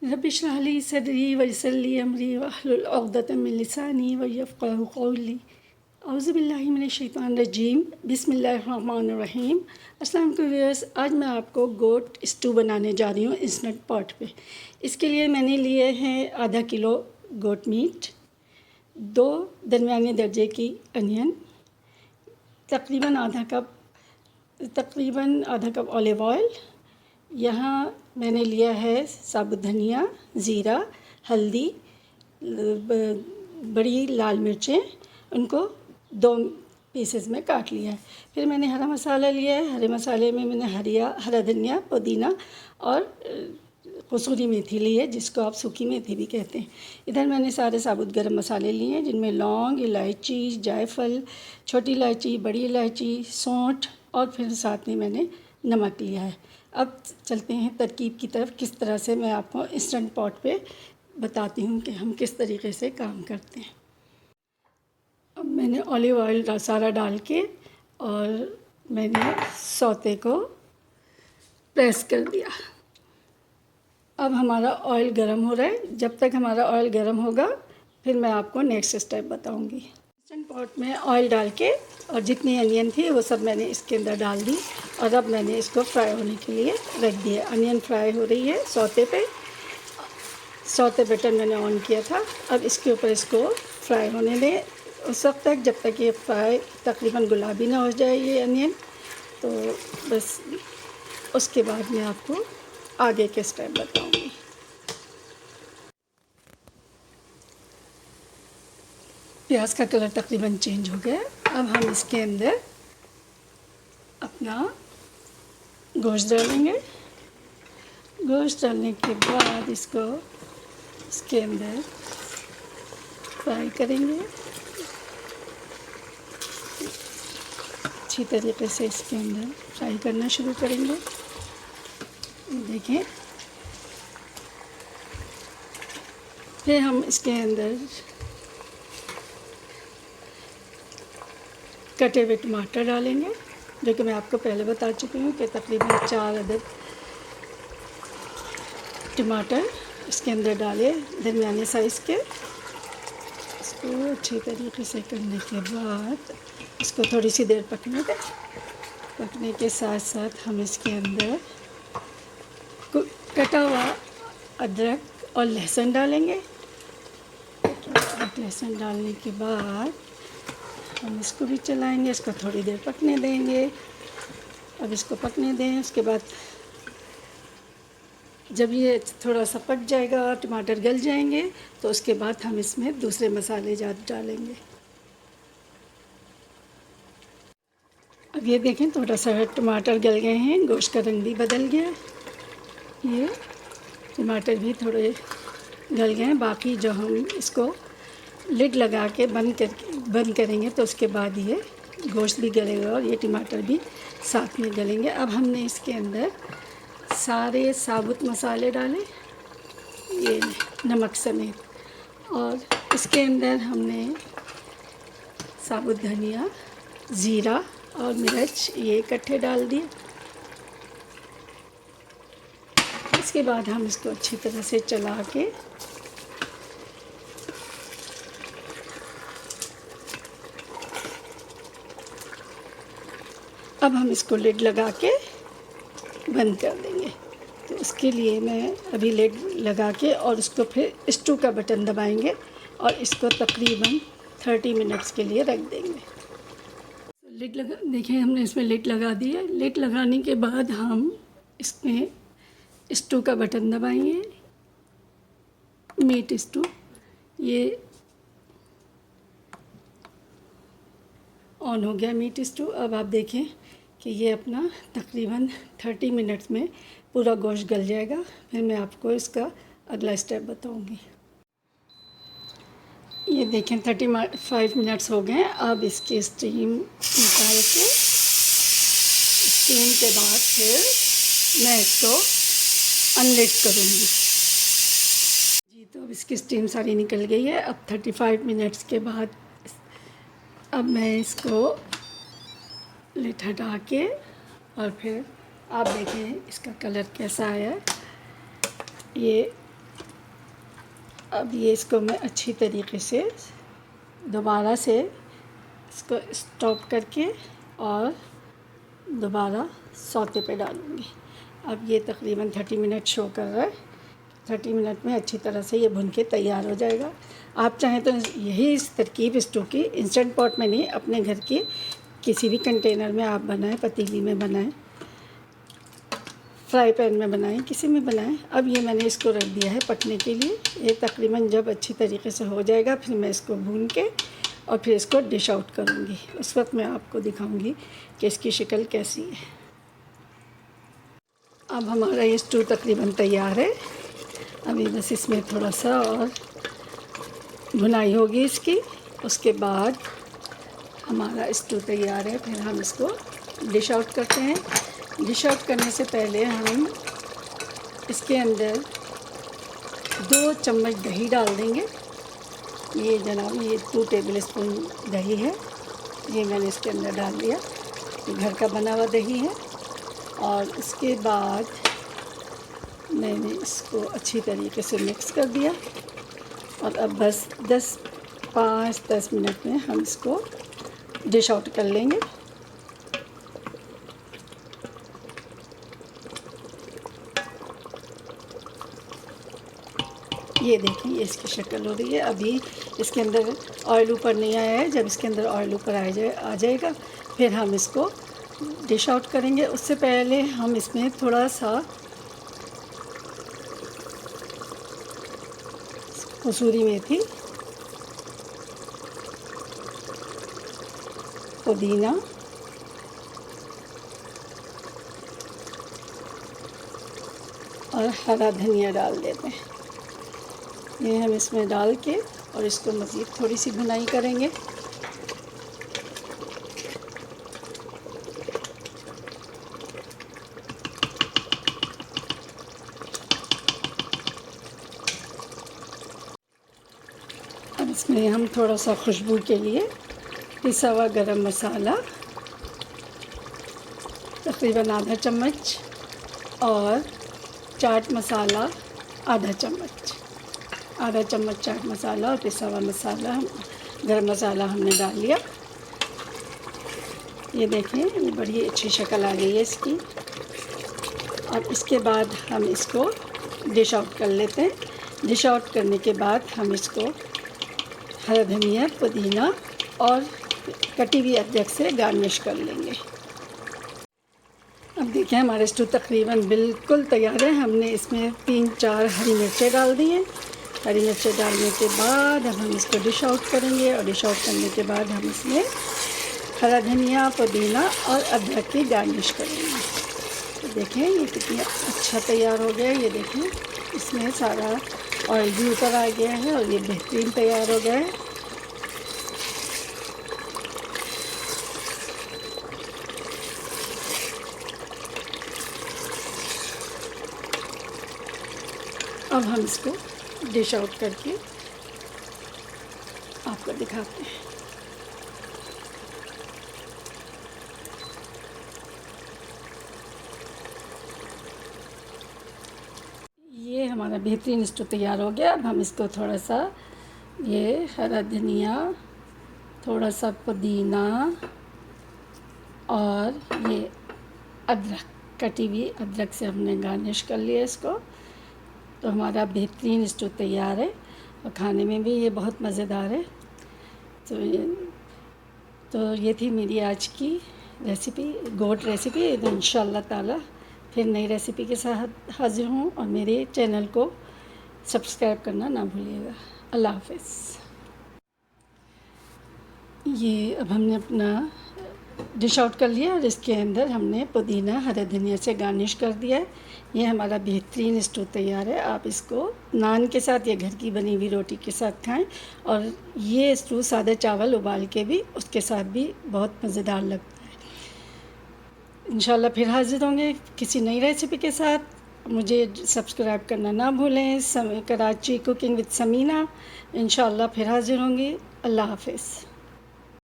Rabbi इश्रह ली सदरी वयस्सिर ली अमरी वहलुल उक़दतम मिन लिसानी यफ़क़हू क़ौली। औज़ु बिल्लाहि मिनश शैतानिर रजीम। बिस्मिल्लाहिर रहमानिर रहीम। अस्सलाम वालेकुम व्यूअर्स, आज मैं आपको गोट स्टू बनाने जा रही हूँ इंस्टेंट पॉट पे। इसके लिए मैंने लिए हैं आधा किलो गोट मीट, 2 दरमियाने दर्जे की अनियन, तकरीबन आधा कप ऑलिव ऑयल। यहाँ मैंने लिया है साबुत धनिया, ज़ीरा, हल्दी, बड़ी लाल मिर्चें, उनको 2 पीसेस में काट लिया है। फिर मैंने हरा मसाला लिया है। हरे मसाले में मैंने हरा धनिया, पुदीना और कसूरी मेथी ली है, जिसको आप सूखी मेथी भी कहते हैं। इधर मैंने सारे साबुत गरम मसाले लिए हैं, जिनमें लौंग, इलायची, जायफल, छोटी इलायची, बड़ी इलायची, सौंठ और फिर साथ में मैंने नमक लिया है। अब चलते हैं तरकीब की तरफ। किस तरह से मैं आपको इंस्टेंट पॉट पे बताती हूँ कि हम किस तरीके से काम करते हैं। अब मैंने ऑलिव ऑयल सारा डाल के और मैंने सौते को प्रेस कर दिया। अब हमारा ऑयल गर्म हो रहा है। जब तक हमारा ऑयल गर्म होगा फिर मैं आपको नेक्स्ट स्टेप बताऊंगी। इंस्टेंट पॉट में ऑयल डाल के और जितनी अनियन थी वो सब मैंने इसके अंदर डाल दी और अब मैंने इसको फ्राई होने के लिए रख दिया। अनियन फ्राई हो रही है सौते पे। सौते बटन मैंने ऑन किया था। अब इसके ऊपर इसको फ्राई होने दें उस वक्त तक जब तक ये फ्राई तकरीबन गुलाबी ना हो जाए ये अनियन। तो बस उसके बाद मैं आपको आगे के स्टेप बताऊंगी। प्याज का कलर तकरीबन चेंज हो गया। अब हम इसके अंदर अपना गोश्त डालेंगे। गोश्त डालने के बाद इसको इसके अंदर फ्राई करेंगे अच्छी तरीके से। इसके अंदर फ्राई करना शुरू करेंगे। देखें, फिर हम इसके अंदर कटे हुए टमाटर डालेंगे, जो कि मैं आपको पहले बता चुकी हूँ कि तकरीबन 4 अदद टमाटर इसके अंदर डाले दरमियाने साइज़ के। इसको अच्छी तरीके से करने के बाद इसको थोड़ी सी देर पकने दें। पकने के साथ साथ हम इसके अंदर कटा हुआ अदरक और लहसुन डालेंगे। लहसुन डालने के बाद हम इसको भी चलाएंगे। इसको थोड़ी देर पकने देंगे। अब इसको पकने दें। उसके बाद जब ये थोड़ा सा पक जाएगा और टमाटर गल जाएंगे तो उसके बाद हम इसमें दूसरे मसाले डालेंगे। अब ये देखें, थोड़ा सा टमाटर गल गए हैं, गोश्त का रंग भी बदल गया। ये टमाटर भी थोड़े गल गए हैं। बाकी जो हम इसको लिड लगा के बंद करेंगे तो उसके बाद ये गोश्त भी गलेगा और ये टमाटर भी साथ में गलेंगे। अब हमने इसके अंदर सारे साबुत मसाले डाले, ये नमक समेत, और इसके अंदर हमने साबुत धनिया, ज़ीरा और मिर्च ये इकट्ठे डाल दिए। इसके बाद हम इसको अच्छी तरह से चला के अब हम इसको लिड लगा के बंद कर देंगे। तो उसके लिए मैं अभी लिड लगा के और उसको फिर स्टू का बटन दबाएंगे और इसको तकरीबन 30 मिनट्स के लिए रख देंगे। लिड लगा, देखिए हमने इसमें लिड लगा दी है। लिड लगाने के बाद हम इसमें स्टू का बटन दबाएंगे। मीट स्टू ये ऑन हो गया मीट स्टू। अब आप देखें कि ये अपना तकरीबन 30 मिनट्स में पूरा गोश्त गल जाएगा। फिर मैं आपको इसका अगला स्टेप बताऊंगी। ये देखें 35 मिनट्स हो गए। अब इसकी स्टीम निकाल के, स्टीम के बाद फिर मैं इसको अनलिड करूँगी जी। तो अब इसकी स्टीम सारी निकल गई है। अब 35 मिनट्स के बाद अब मैं इसको लिड हटा के और फिर आप देखें इसका कलर कैसा आया। ये अब ये इसको मैं अच्छी तरीके से दोबारा से इसको स्टॉप करके और दोबारा सौते पे डालूँगी। अब ये तकरीबन 30 मिनट शो कर रहा है। 30 मिनट में अच्छी तरह से ये भुन के तैयार हो जाएगा। आप चाहें तो यही इस तरकीब स्टू की इंस्टेंट पॉट में नहीं, अपने घर के किसी भी कंटेनर में आप बनाएं, पतीली में बनाएं, फ्राई पैन में बनाएं, किसी में बनाएं। अब ये मैंने इसको रख दिया है पकने के लिए। ये तकरीबन जब अच्छी तरीके से हो जाएगा फिर मैं इसको भून के और फिर इसको डिश आउट करूँगी। उस वक्त मैं आपको दिखाऊँगी कि इसकी शक्ल कैसी है। अब हमारा ये स्टू तकरीबन तैयार है। अभी बस इसमें थोड़ा सा और भुनाई होगी इसकी, उसके बाद हमारा स्टू तैयार है। फिर हम इसको डिश आउट करते हैं। डिश आउट करने से पहले हम इसके अंदर 2 चम्मच दही डाल देंगे। ये जनाब ये 2 टेबल स्पून दही है, ये मैंने इसके अंदर डाल दिया। ये घर का बना हुआ दही है। और इसके बाद मैंने इसको अच्छी तरीके से मिक्स कर दिया और अब बस 5-10 मिनट में हम इसको डिश आउट कर लेंगे। ये देखिए ये इसकी शक्ल हो रही है। अभी इसके अंदर ऑयल ऊपर नहीं आया है। जब इसके अंदर ऑयल ऊपर आ जाएगा फिर हम इसको डिश आउट करेंगे। उससे पहले हम इसमें थोड़ा सा कसूरी मेथी, पुदीना और हरा धनिया डाल देते हैं। ये हम इसमें डाल के और इसको मज़ीद थोड़ी सी भुनाई करेंगे। अब इसमें हम थोड़ा सा खुशबू के लिए पिसा हुआ गरम मसाला तकरीबन आधा चम्मच और चाट मसाला आधा चम्मच चाट मसाला और पिसा हुआ मसाला गरम मसाला हमने डाल लिया। ये देखें ये बड़ी अच्छी शक्ल आ गई है इसकी। और इसके बाद हम इसको डिश आउट कर लेते हैं। डिश आउट करने के बाद हम इसको हरा धनिया, पुदीना और कटी हुई अदरक से गार्निश कर लेंगे। अब देखिए हमारे स्टू तकरीबन बिल्कुल तैयार है। हमने इसमें 3-4 हरी मिर्चें डाल दी हैं। हरी मिर्चें डालने के बाद अब हम इसको डिश आउट करेंगे और डिश आउट करने के बाद हम इसमें हरा धनिया, पुदीना और अदरक की गार्निश करेंगे। तो देखें ये कितना अच्छा तैयार हो गया है। ये देखें इसमें सारा ऑयल भी ऊपर आ गया है और ये बेहतरीन तैयार हो गया है। अब हम इसको डिश आउट करके आपको दिखाते हैं। ये हमारा बेहतरीन स्टू तैयार हो गया। अब हम इसको थोड़ा सा ये हरा धनिया, थोड़ा सा पुदीना और ये अदरक, कटी हुई अदरक से हमने गार्निश कर लिया इसको। तो हमारा बेहतरीन स्टू तैयार है और खाने में भी ये बहुत मज़ेदार है। तो ये थी मेरी आज की रेसिपी, गोट रेसिपी। तो इंशाअल्लाह ताला फिर नई रेसिपी के साथ हाज़िर हूँ और मेरे चैनल को सब्सक्राइब करना ना भूलिएगा। अल्लाह हाफ़िज़। ये अब हमने अपना डिश आउट कर लिया और इसके अंदर हमने पुदीना, हरा धनिया से गार्निश कर दिया है। ये हमारा बेहतरीन स्टू तैयार है। आप इसको नान के साथ या घर की बनी हुई रोटी के साथ खाएं। और ये स्टू सादे चावल उबाल के भी उसके साथ भी बहुत मज़ेदार लगता है। इंशाल्लाह फिर हाज़िर होंगे किसी नई रेसिपी के साथ। मुझे सब्सक्राइब करना ना भूलें। Karachi cooking with Samina. इंशाल्लाह फिर हाज़िर होंगी। अल्लाह हाफ़िज़।